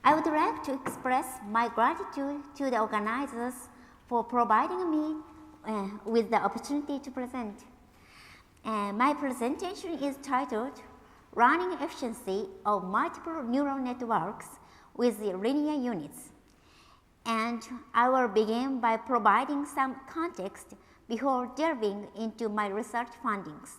I would like to express my gratitude to the organizers for providing me with the opportunity to present. My presentation is titled Running Efficiency of Multiple Neural Networks with Linear Units. And I will begin by providing some context before delving into my research findings.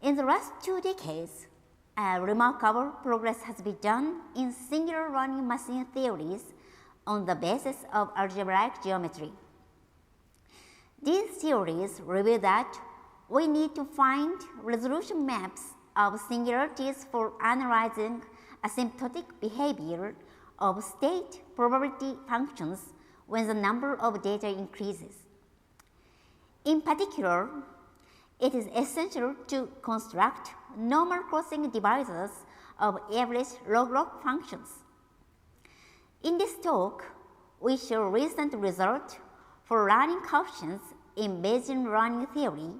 In the last 2 decades, remarkable progress has been done in singular running machine theories on the basis of algebraic geometry. These theories reveal that we need to find resolution maps of singularities for analyzing asymptotic behavior of state probability functions when the number of data increases. In particular, it is essential to construct normal crossing divisors of average log-log functions. In this talk, we show recent results for running coefficients in Bayesian running theory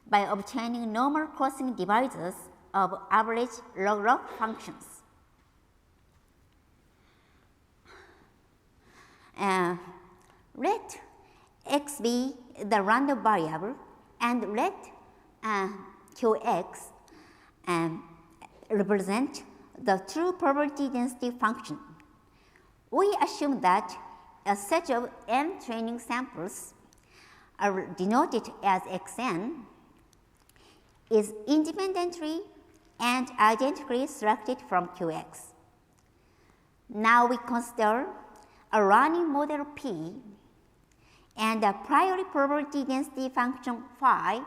by obtaining normal crossing divisors of average log-log functions. Let x be the random variable and let qx represent the true probability density function. We assume that a set of n training samples are denoted as xn is independently and identically selected from qx. Now we consider a running model P and a priori probability density function phi,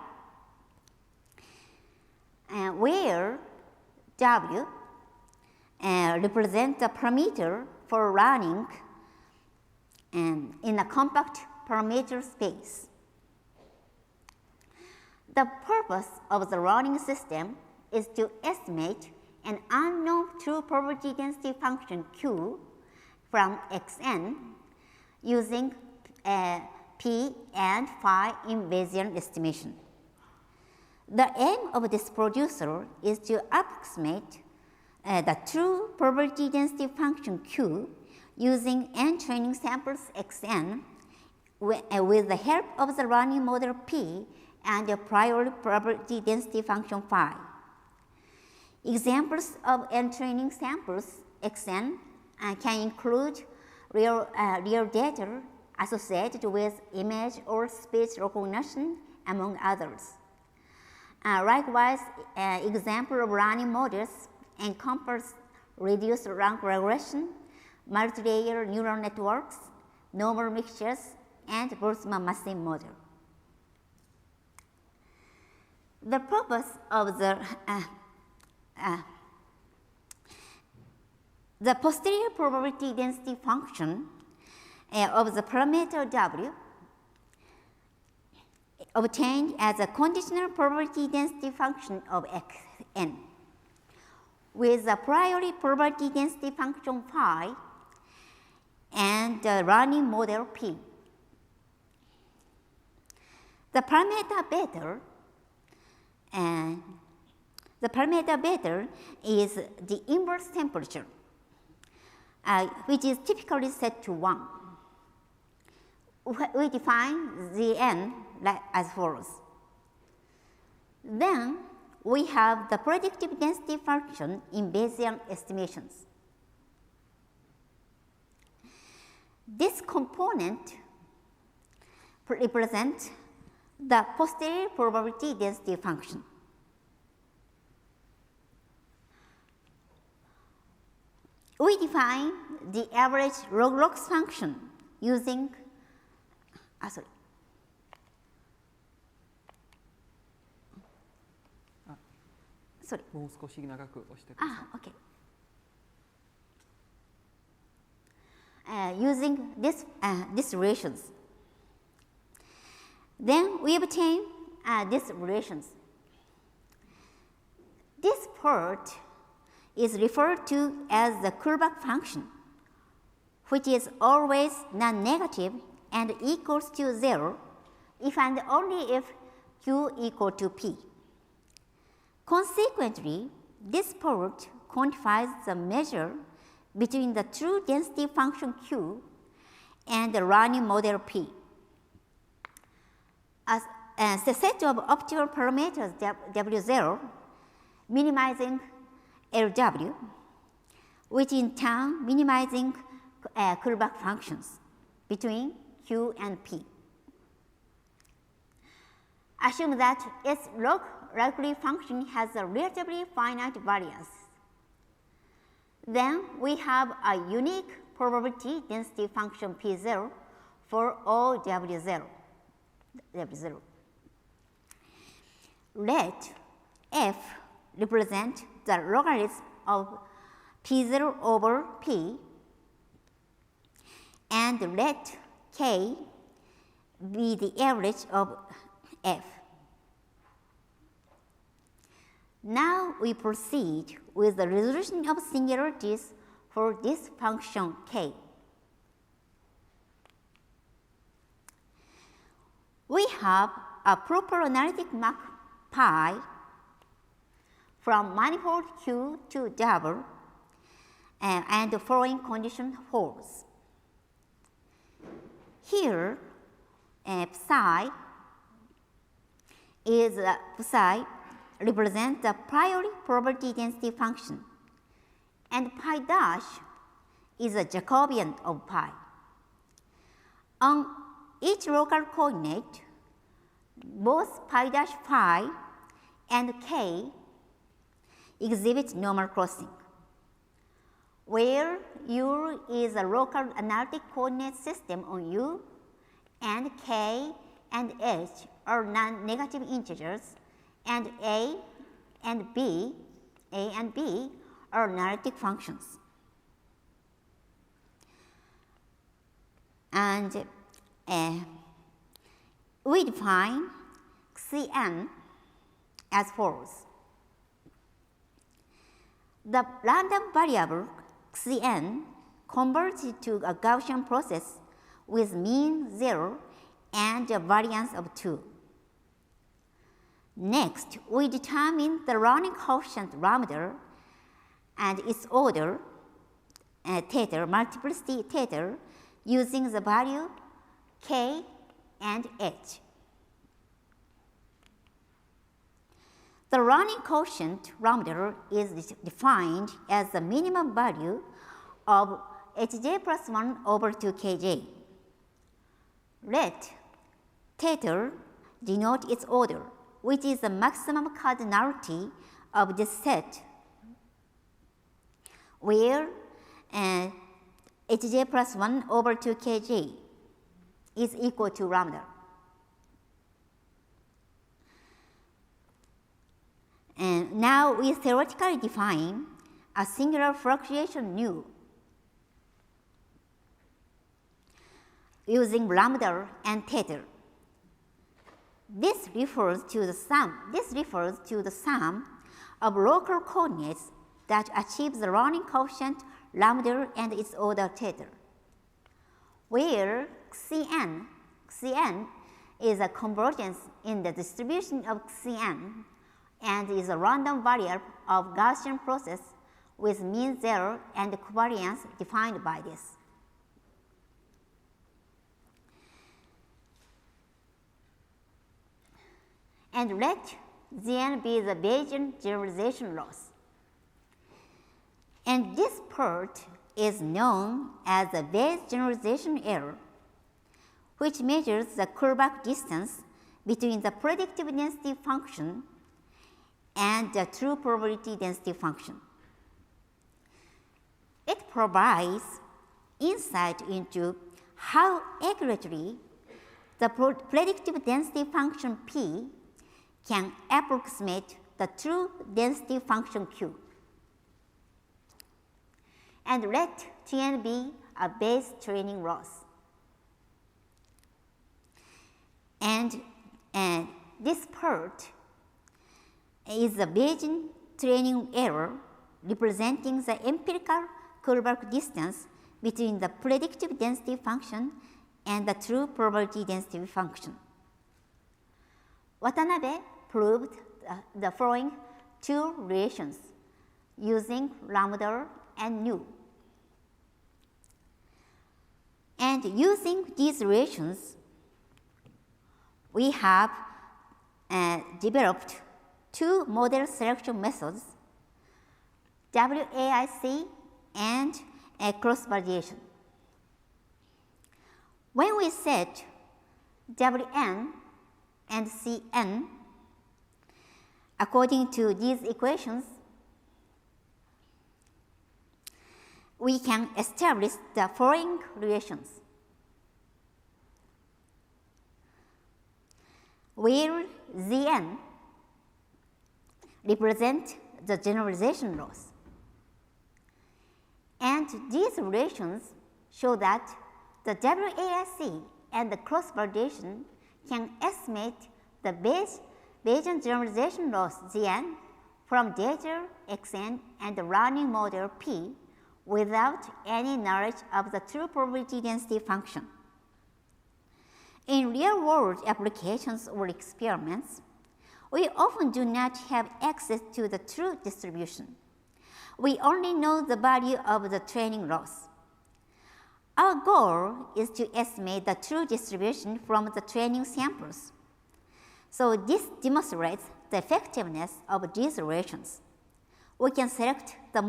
where W represents the parameter for running in a compact parameter space. The purpose of the running system is to estimate an unknown true probability density function Q from Xn using P and phi in Bayesian estimation. The aim of this producer is to approximate the true probability density function Q using n training samples Xn with the help of the running model P and the priori probability density function phi. Examples of n training samples Xn can include real data associated with image or speech recognition, among others. Likewise, example of running models encompass reduced rank regression, multi-layer neural networks, normal mixtures, and Boltzmann machine model. The purpose of the posterior probability density function of the parameter W obtained as a conditional probability density function of Xn with a priori probability density function phi and the running model P. The parameter beta is the inverse temperature, which is typically set to 1. We define Zn as follows. Then we have the predictive density function in Bayesian estimations. This component represents the posterior probability density function. We define the average log-log function using using these relations. Then we obtain these relations. This part is referred to as the Kullback function, which is always non-negative and equals to 0 if and only if Q equal to P. Consequently, this part quantifies the measure between the true density function Q and the running model P. As the set of optimal parameters W0 minimizing LW, which in turn minimizing Kullback functions between Q and P. Assume that its log likely function has a relatively finite variance. Then we have a unique probability density function P0 for all W0. Let f represent the logarithm of P0 over P, and let k be the average of f. Now we proceed with the resolution of singularities for this function k. We have a proper analytic map pi from manifold Q to W, and the following condition holds. Here, psi represents the priori probability density function, and pi dash is a Jacobian of pi. On each local coordinate, both pi dash phi and k exhibit normal crossing, where U is a local analytic coordinate system on U, and k and h are non-negative integers, and a and b are analytic functions. And we define Cn as follows. The random variable Cn converts to a Gaussian process with mean 0 and a variance of 2. Next, we determine the running coefficient lambda and its order theta, multiplicity theta, using the value k and h. The running coefficient lambda is defined as the minimum value of hj plus 1 over 2 kj. Let theta denote its order, which is the maximum cardinality of this set, where hj plus 1 over 2 kj is equal to lambda. And now we theoretically define a singular fluctuation nu using lambda and theta. This refers to the sum of local coordinates that achieves the running coefficient lambda and its order theta, where Cn is a convergence in the distribution of Cn and is a random variable of Gaussian process with mean 0 and covariance defined by this. And let Zn be the Bayesian generalization loss. And this part is known as the Bayes generalization error, which measures the Kullback distance between the predictive density function and the true probability density function. It provides insight into how accurately the predictive density function P can approximate the true density function Q. And let Tn be a Bayes training loss. And this part is the Bayesian training error representing the empirical Kullback distance between the predictive density function and the true probability density function. Watanabe proved the following two relations. using lambda and nu. And using these relations, we have developed two model selection methods, WAIC and cross-validation. When we set Wn and Cn according to these equations, we can establish the following relations, where Zn represent the generalization laws. And these relations show that the WAIC and the cross-validation can estimate the Bayesian generalization laws Zn from data Xn and the running model P without any knowledge of the true probability density function. In real-world applications or experiments, we often do not have access to the true distribution. We only know the value of the training loss. Our goal is to estimate the true distribution from the training samples. So this demonstrates the effectiveness of these relations. We can select the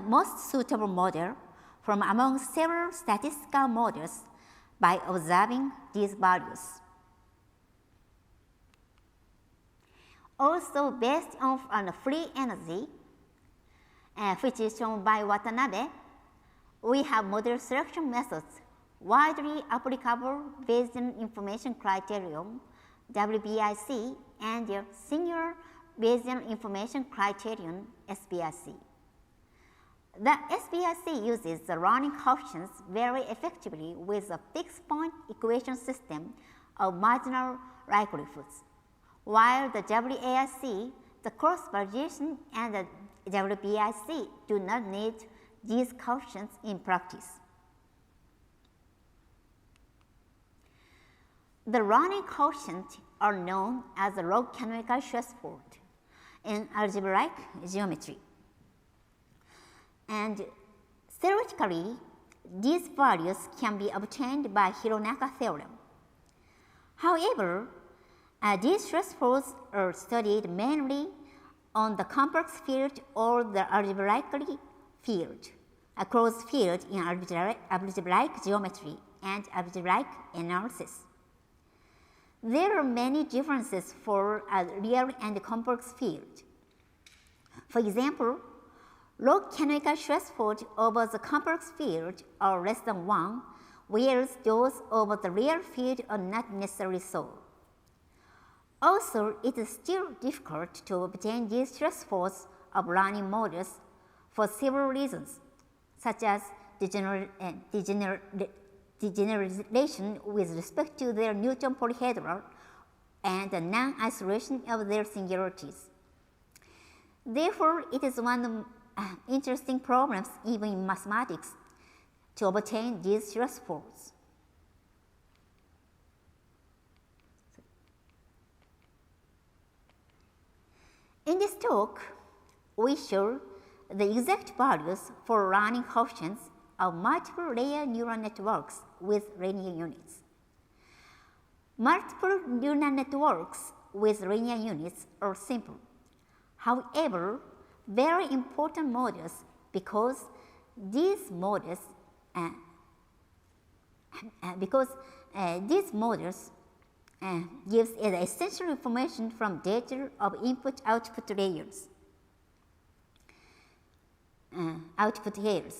most suitable model from among several statistical models by observing these values. Also, based on free energy, which is shown by Watanabe, we have model selection methods widely applicable Bayesian information criterion WBIC and the singular Bayesian information criterion SBIC. The SBIC uses the running coefficients very effectively with a fixed point equation system of marginal likelihoods, while the WAIC, the cross-validation, and the WBIC do not need these coefficients in practice. The running coefficients are known as the log canonical threshold in algebraic geometry. And theoretically, these values can be obtained by Hironaka theorem. However, these thresholds are studied mainly on the complex field or the algebraic field, a closed field in algebraic geometry and algebraic analysis. There are many differences for a real and complex field. For example, log canonical threshold over the complex field are less than 1, whereas those over the real field are not necessarily so. Also, it is still difficult to obtain these thresholds of running models for several reasons, such as degeneration with respect to their Newton polyhedral and the non-isolation of their singularities. Therefore, it is one of interesting problems even in mathematics to obtain these thresholds. In this talk, we show the exact values for running coefficients of multiple layer neural networks with linear units. Multiple neural networks with linear units are simple. However, very important models because these models gives the essential information from data of input-output layers.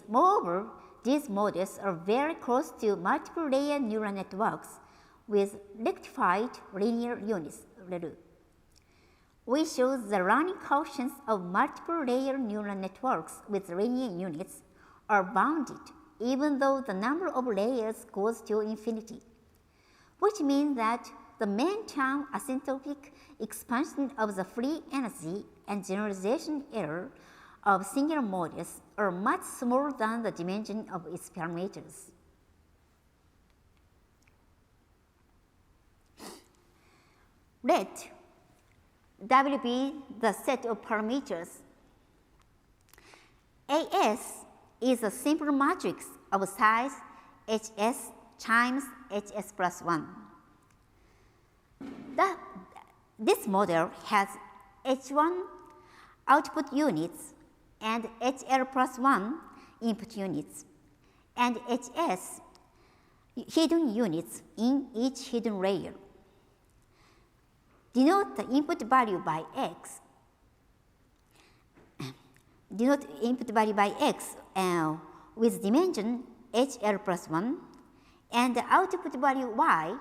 Moreover, these models are very close to multiple layer neural networks with rectified linear units, ReLU. We show the running coefficients of multiple layer neural networks with linear units are bounded even though the number of layers goes to infinity, which means that the main term asymptotic expansion of the free energy and generalization error of singular models are much smaller than the dimension of its parameters. Let W be the set of parameters AS is a simple matrix of size HS times HS plus 1. This model has H1 output units and HL plus 1 input units, and HS hidden units in each hidden layer. Denote the input value by X. Denote input value by X with dimension HL plus 1 and the output value Y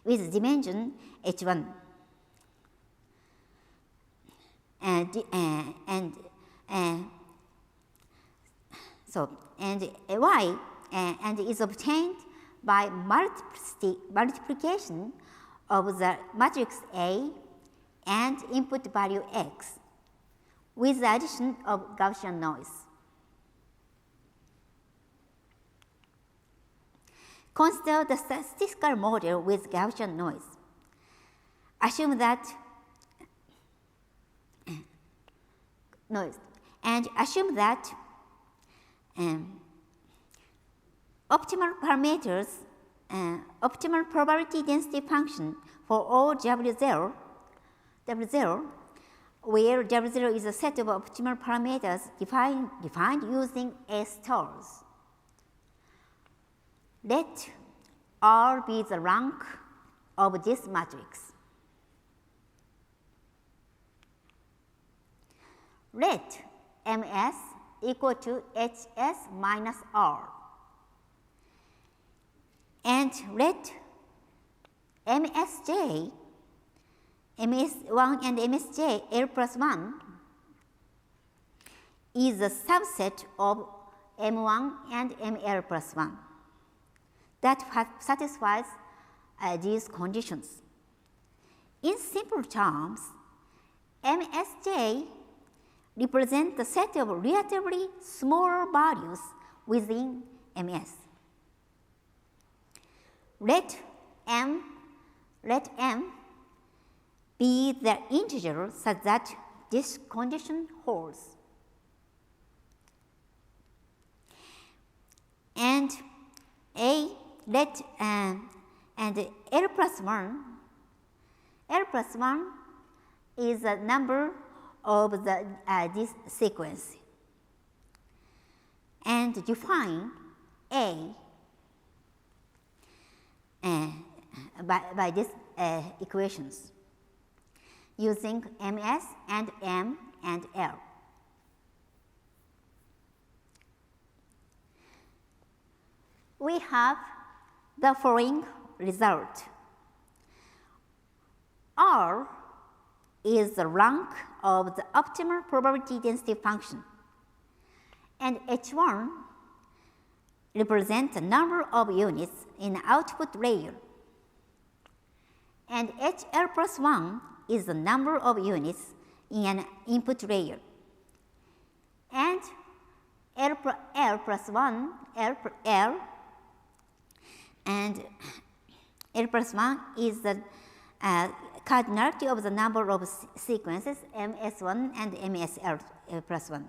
with dimension H1. And Y and is obtained by multiplication of the matrix A and input value X with the addition of Gaussian noise. Consider the statistical model with Gaussian noise. Assume that optimal parameters, optimal probability density function for all W0, where W0 is a set of optimal parameters defined using A stars. Let R be the rank of this matrix. Let MS equal to HS minus R. And let MSJ, MS1 and MSJ L plus 1 is a subset of M1 and ML plus 1 that satisfies these conditions. In simple terms, MSJ represents the set of relatively smaller values within MS. Let M be the integer such that this condition holds. And L plus 1 is the number of this sequence, and define A by these equations using MS and M and L. We have the following result. R is the rank of the optimal probability density function, and H1 represents the number of units in the output layer, and HL plus 1 is the number of units in an input layer, and L plus 1 is the cardinality of the number of sequences MS1 and MSL plus 1.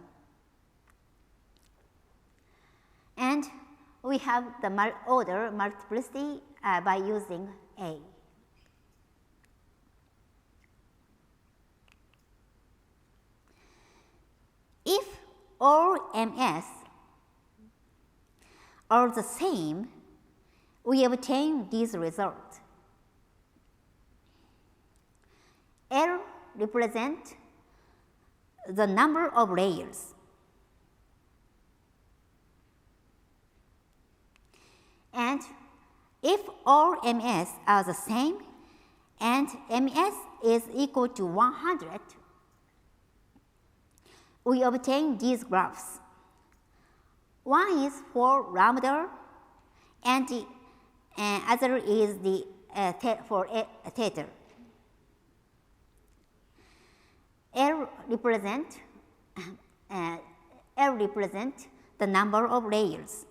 And we have the order multiplicity by using A. If all MS are the same, we obtain these results. L represents the number of layers, and if all MS are the same and MS is equal to 100, we obtain these graphs. One is for lambda, and the other is for theta. L represent the number of layers.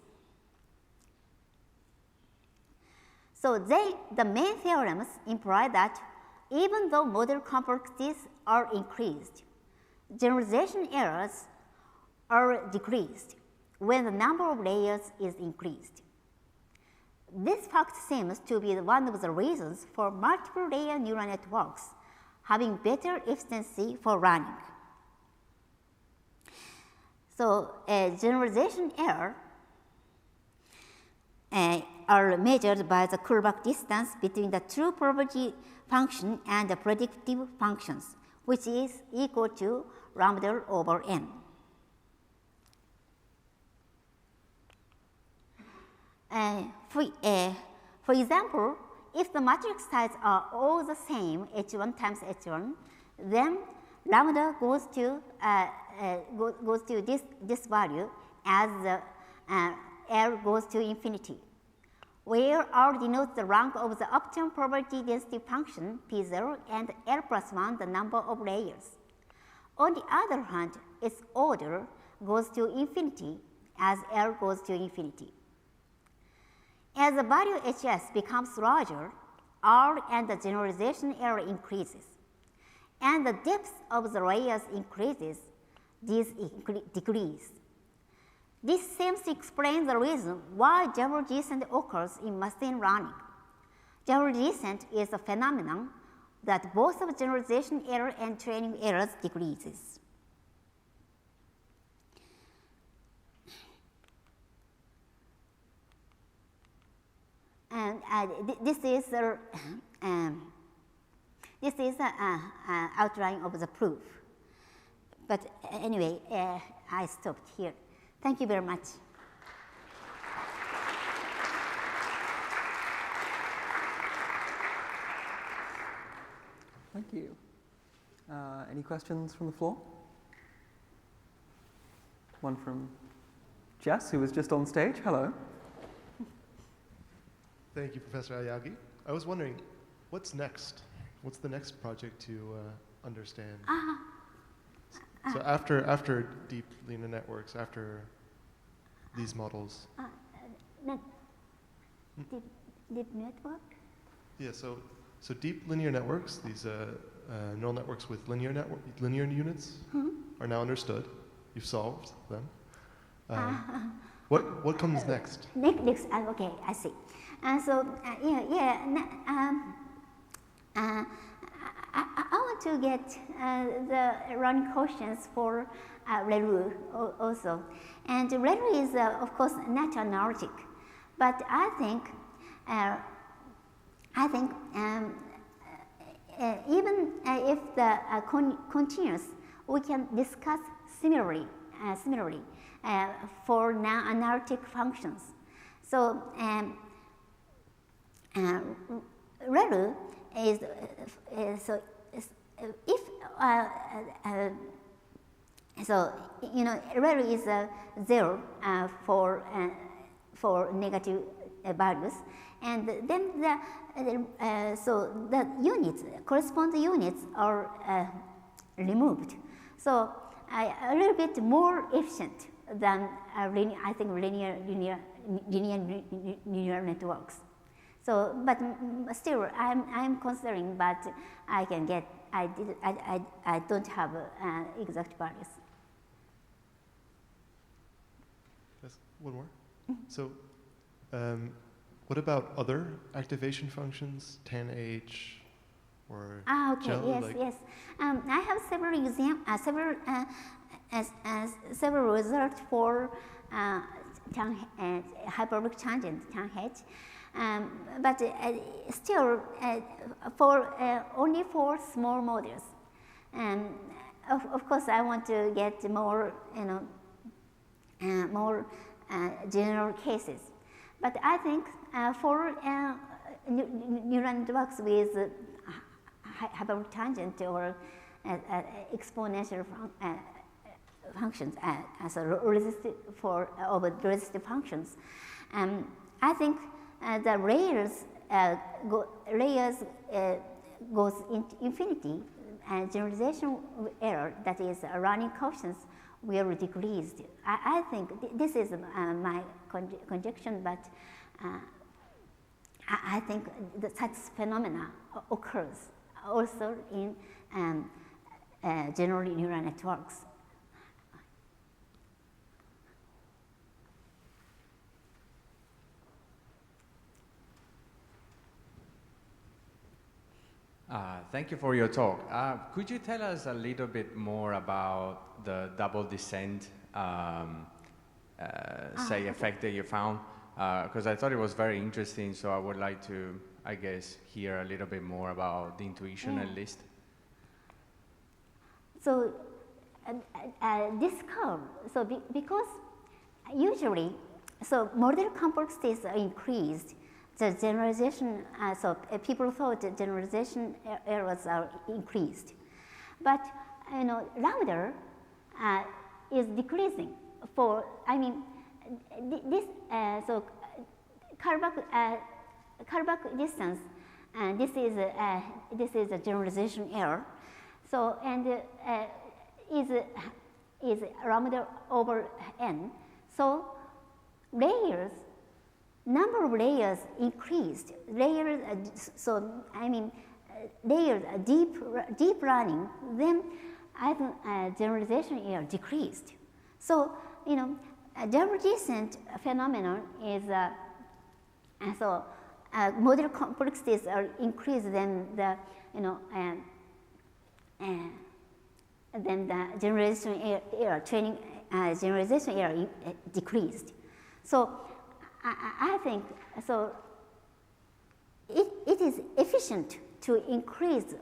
So the main theorems imply that even though model complexities are increased, generalization errors are decreased when the number of layers is increased. This fact seems to be one of the reasons for multiple layer neural networks having better efficiency for running. So, generalization error are measured by the callback distance between the true probability function and the predictive functions, which is equal to lambda over n. For example, if the matrix sizes are all the same, H1 times H1, then lambda goes to this value as the L goes to infinity, where R denotes the rank of the optimum probability density function P0 and L plus 1 the number of layers. On the other hand, its order goes to infinity as L goes to infinity. As the value HS becomes larger, R and the generalization error increases, and the depth of the layers increases, these decrease. This seems to explain the reason why general descent occurs in machine learning. General descent is a phenomenon that both of generalization error and training errors decreases. And this is an outline of the proof. But anyway, I stopped here. Thank you very much. Thank you. Any questions from the floor? One from Jess, who was just on stage. Hello. Thank you, Professor Aoyagi. I was wondering, what's next? What's the next project to understand? So after deep linear networks, after these models. Deep network? Yeah, so deep linear networks, these neural networks with linear units are now understood. You've solved them. What comes next? Next, okay, I see. So I want to get the running quotients for ReLU also. And ReLU is, of course, not analytic, but I think even if the continuous, we can discuss similarly for non-analytic functions. So ReLU is so if so ReLU is 0 for negative values, and then the units, corresponding units are removed. So a little bit more efficient than I think linear neural networks. So, but still, I'm considering, but I can get. I don't have exact values. Yes, one more. So, what about other activation functions, TANH, or okay, yes. I have several results for hyperbolic tangent, TANH. But still, only for small models. Of course, I want to get more, more general cases. But I think for neural networks with hyperbolic tangent or exponential functions as a resistive resistive functions, I think the layers goes into infinity, and generalization error, that is running quotients, will decrease. I think this is my conjecture, but I think that such phenomena occurs also in general neural networks. Thank you for your talk. Could you tell us a little bit more about the double descent, say, effect that you found? Because I thought it was very interesting, so I would like to, I guess, hear a little bit more about the intuition at least. So this curve, so because usually, so model complexities are increased, the generalization, so people thought the generalization errors are increased. But, lambda is decreasing for, this, so Kullback distance, this is a generalization error. So, and is lambda over n. So, number of layers increased. Layers, layers deep running. Then, generalization error decreased. So, double descent phenomenon is model complexities are increased than the then the generalization error training generalization error decreased. So I think so. It is efficient to increase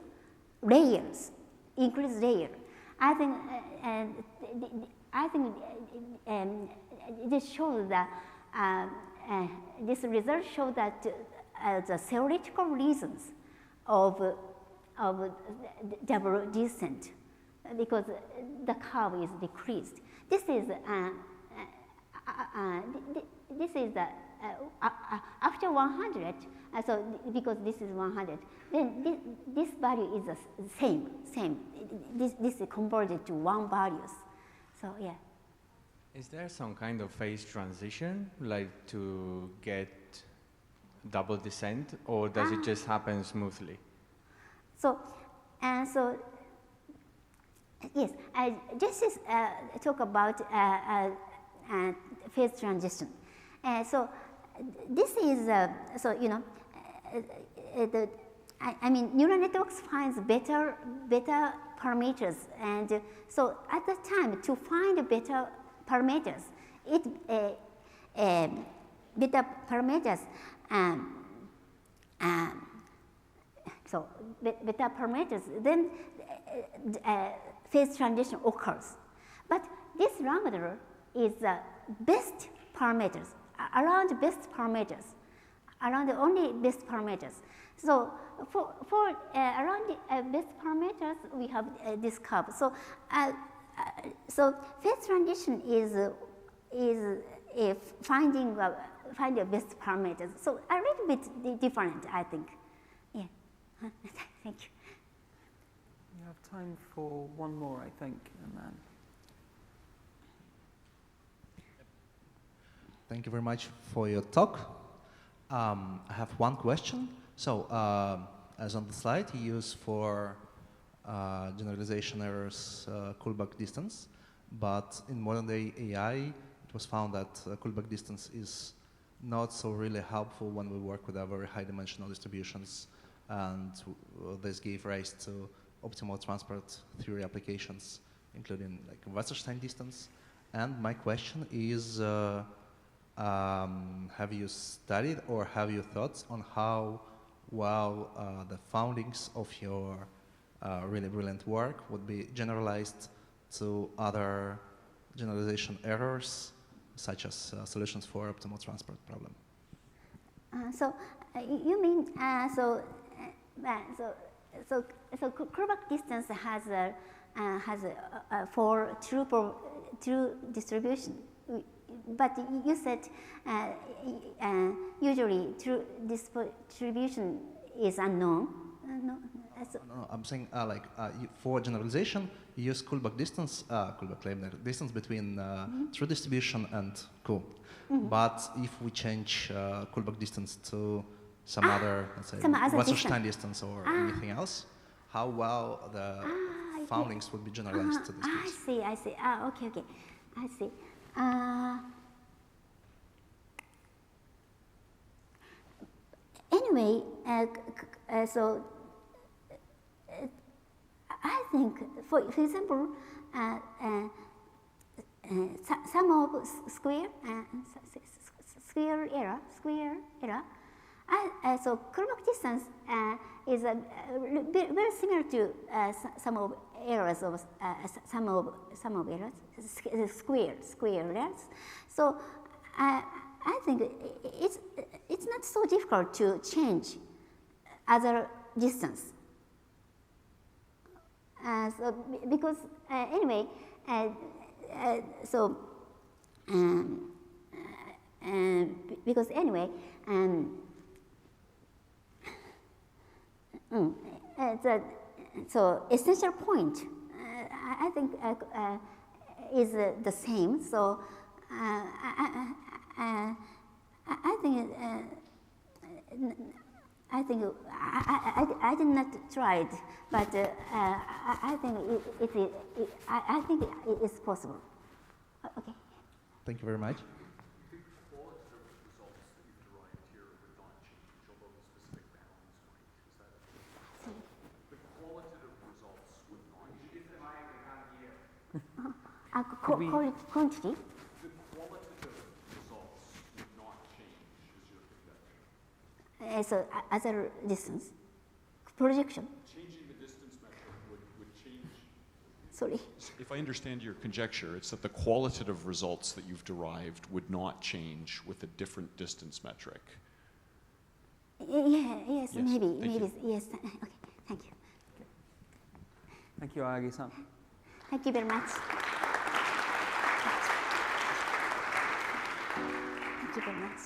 layers. I think this shows that this result shows that the theoretical reasons of double descent, because the curve is decreased. This is the after 100. So because this is 100, then this value is the same. This is converted to one values. So yeah. Is there some kind of phase transition, like to get double descent, or does it just happen smoothly? So yes, I just talk about phase transition. So this is neural networks finds better parameters, and so at the time to find better parameters, beta parameters. So beta parameters, then phase transition occurs. But this lambda is the best parameters, around the only best parameters. So for around the best parameters, we have this curve. So so phase transition is finding the best parameters. So a little bit different, I think. Yeah. Thank you. We have time for one more, I think, and then. Thank you very much for your talk. I have one question. So, as on the slide, you use for generalization errors Kullback distance, but in modern day AI, it was found that Kullback distance is not so really helpful when we work with our very high dimensional distributions, and this gave rise to optimal transport theory applications, including like Wasserstein distance. And my question is, have you studied or have you thoughts on how well the findings of your really brilliant work would be generalized to other generalization errors, such as solutions for optimal transport problem? So you mean so Kullback distance has a for true distribution, but you said usually true distribution is unknown. No, I'm saying for generalization, you use Kullback distance, Kullback-Leibniz distance between true distribution and Q. But if we change Kullback distance to some other, let's say, Wasserstein distance or anything else, how well the findings would be generalized to this case? I see. Okay. I see. Anyway, so think, for example, sum of square error. So Kullback distance is very similar to sum of errors of sum of errors, square errors. So I think it's not so difficult to change other distance. So because anyway, because anyway, so essential point, I think is the same. So I think I did not try it, but I think it is possible. Okay. Thank you very much. Quantity. The qualitative results would not change, is your conjecture. So other distance projection. Changing the distance metric would change. Sorry. If I understand your conjecture, it's that the qualitative results that you've derived would not change with a different distance metric. Yes, maybe. Yes. Okay. Thank you. Thank you, Aoyagi-san. Thank you very much. Thank you very much.